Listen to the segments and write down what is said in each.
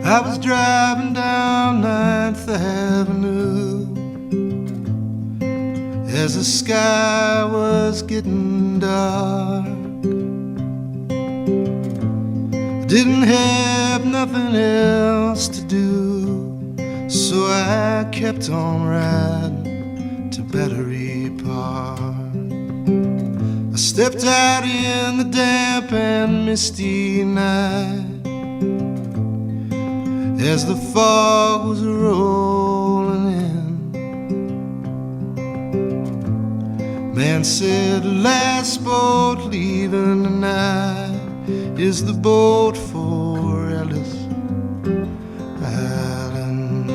I was driving down 9th Avenue as the sky was getting dark. I didn't have nothing else to do, so I kept on riding to Battery Park. I stepped out in the damp and misty night as the fog was rolling in. Man said, last boat leaving tonight is the boat for Ellis Island.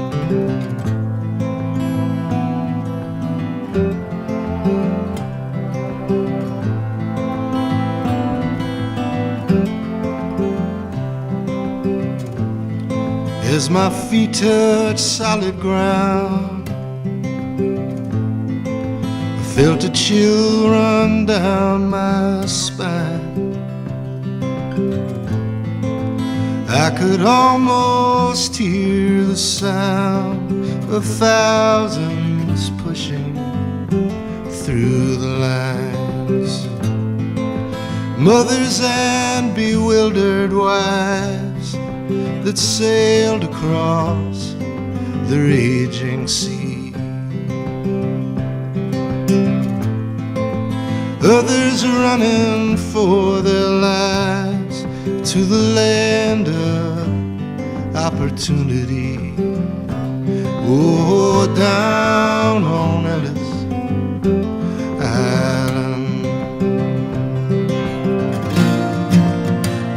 As my feet touched solid ground, I felt a chill run down my spine. I could almost hear the sound of thousands pushing through the lines. Mothers and bewildered wives that sailed across the raging sea. Others running for their lives to the land of opportunity. Oh, down on Ellis Island.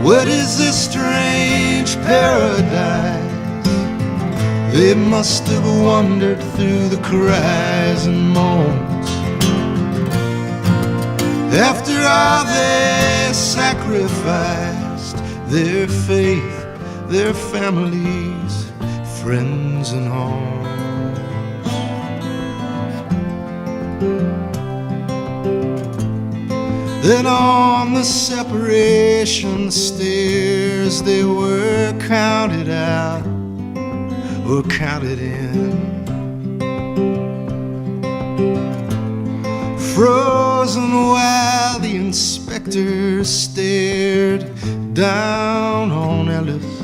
What is this strange paradise? They must have wandered through the cries and moans. After all they sacrificed, their faith, their families, friends and homes. Then on the separation stairs they were counted out or counted in. Frozen while the inspector stared down on Ellis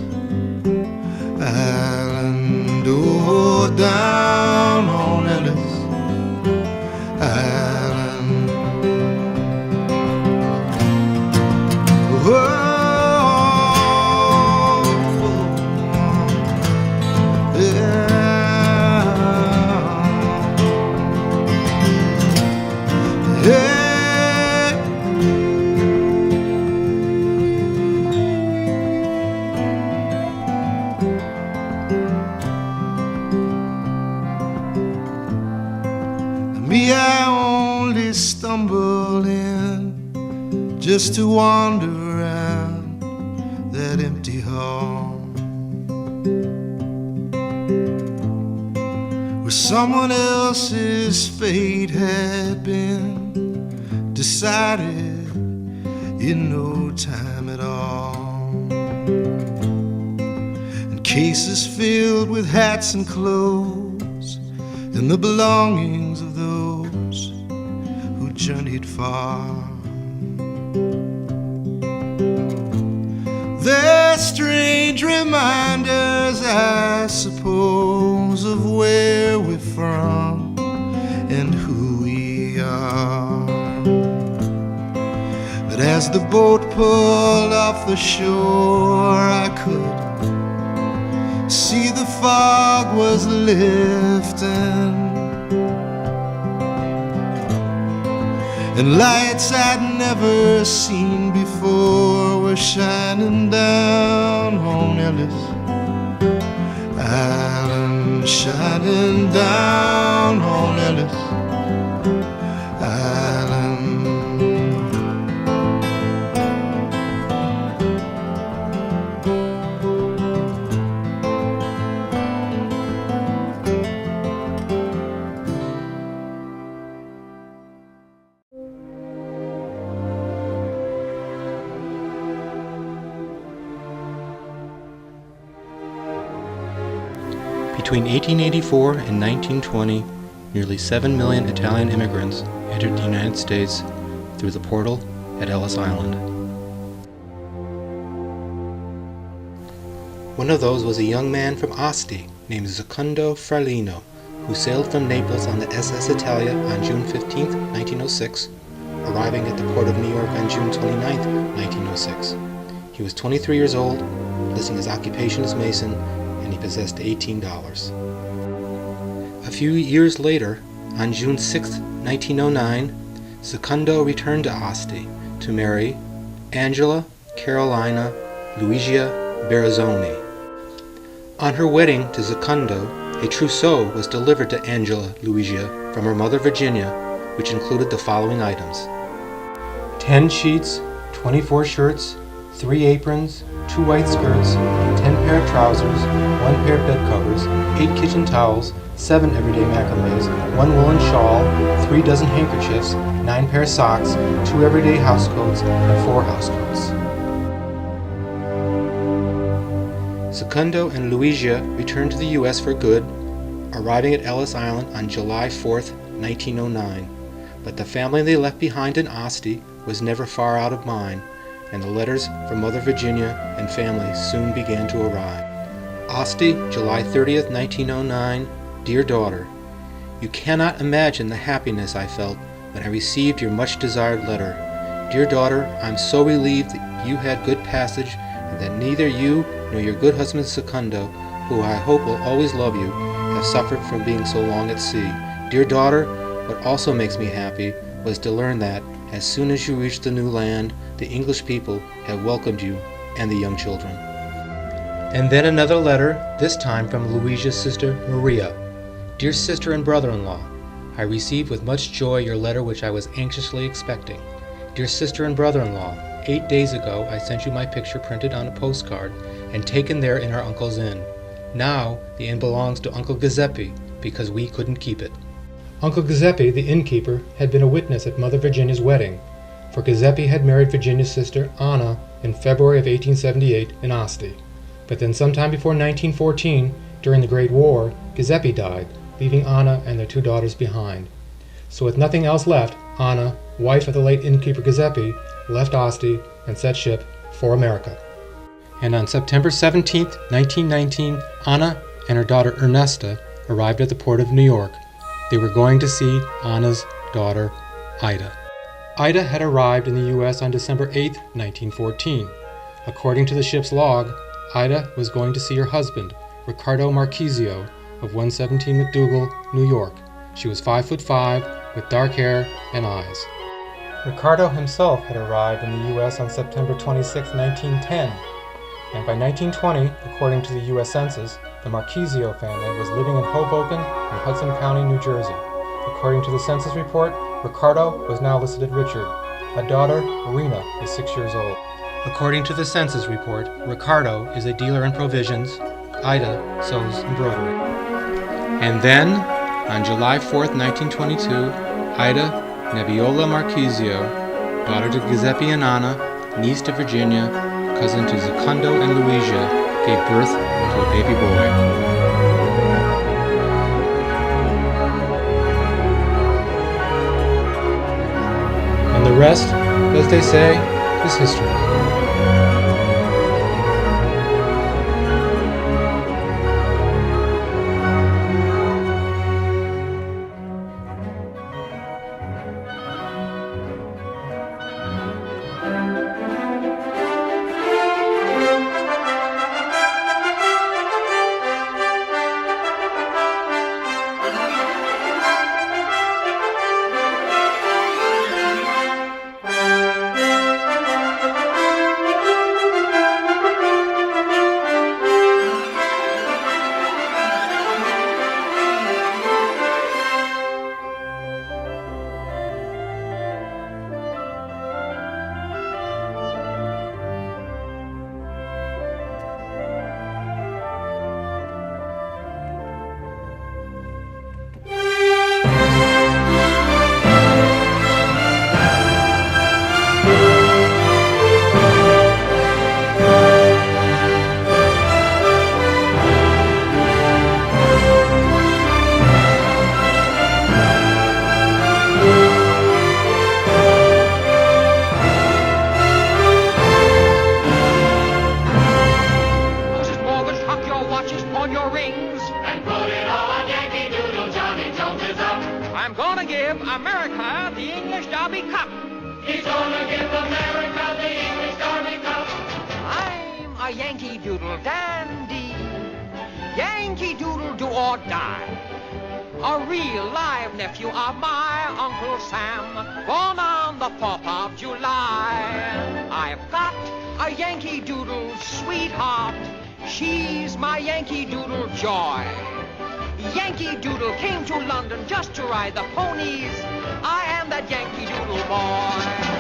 Island. Oh, down on Ellis Island. Oh, me, I only stumble in just to wander around that empty hall, where someone else's fate had been decided in no time at all. And cases filled with hats and clothes and the belongings of those who journeyed far. They're strange reminders, I suppose, of where we're from and who we are. But as the boat pulled off the shore, I could see the fog was lifting, and lights I'd never seen before were shining down on Ellis Island, shining down on Ellis Island. Between 1884 and 1920, nearly 7 million Italian immigrants entered the United States through the portal at Ellis Island. One of those was a young man from Asti named Secondo Fralino, who sailed from Naples on the SS Italia on June 15, 1906, arriving at the port of New York on June 29, 1906. He was 23 years old, listing his occupation as mason, and he possessed $18. A few years later, on June 6, 1909, Secondo returned to Asti to marry Angela Carolina Luigia Berazzoni. On her wedding to Secondo, a trousseau was delivered to Angela Luigia from her mother Virginia, which included the following items: 10 sheets, 24 shirts, 3 aprons, 2 white skirts, 10 pair of trousers, 1 pair of bed covers, 8 kitchen towels, 7 everyday macrames, 1 woolen shawl, 3 dozen handkerchiefs, 9 pair of socks, 2 everyday housecoats, and 4 housecoats. Secondo and Luigia returned to the U.S. for good, arriving at Ellis Island on July 4, 1909. But the family they left behind in Asti was never far out of mind, and the letters from Mother Virginia and family soon began to arrive. Asti, July 30th, 1909. Dear daughter, you cannot imagine the happiness I felt when I received your much-desired letter. Dear daughter, I am so relieved that you had good passage and that neither you nor your good husband Secondo, who I hope will always love you, have suffered from being so long at sea. Dear daughter, what also makes me happy was to learn that, as soon as you reach the new land, the English people have welcomed you and the young children. And then another letter, this time from Luigia's sister Maria. Dear sister and brother-in-law, I received with much joy your letter which I was anxiously expecting. Dear sister and brother-in-law, 8 days ago I sent you my picture printed on a postcard and taken there in our uncle's inn. Now the inn belongs to Uncle Giuseppe because we couldn't keep it. Uncle Giuseppe, the innkeeper, had been a witness at Mother Virginia's wedding, for Giuseppe had married Virginia's sister Anna in February of 1878 in Asti. But then sometime before 1914, during the Great War, Giuseppe died, leaving Anna and their 2 daughters behind. So with nothing else left, Anna, wife of the late innkeeper Giuseppe, left Asti and set ship for America. And on September 17, 1919, Anna and her daughter Ernesta arrived at the port of New York. They were going to see Anna's daughter, Ida. Ida had arrived in the U.S. on December 8, 1914. According to the ship's log, Ida was going to see her husband, Ricardo Marchisio, of 117 McDougal, New York. She was 5'5", with dark hair and eyes. Ricardo himself had arrived in the U.S. on September 26, 1910, and by 1920, according to the U.S. Census, the Marchisio family was living in Hoboken in Hudson County, New Jersey. According to the census report, Ricardo was now listed at Richard. A daughter, Marina, is 6 years old. According to the census report, Ricardo is a dealer in provisions. Ida sews embroidery. And then, on July 4, 1922, Ida Nebbiolo Marchisio, daughter to Giuseppe and Anna, niece to Virginia, cousin to Secondo and Luigia, gave birth to a baby boy. And the rest, as they say, is history. on your rings. And put it on Yankee Doodle, Johnny Jones is up. I'm gonna give America the English Derby Cup. He's gonna give America the English Derby Cup. I'm a Yankee Doodle dandy. Yankee Doodle do or die. A real live nephew of my Uncle Sam, born on the 4th of July. I've got a Yankee Doodle sweetheart. She's my Yankee Doodle joy. Yankee Doodle came to London just to ride the ponies. I am that Yankee Doodle boy.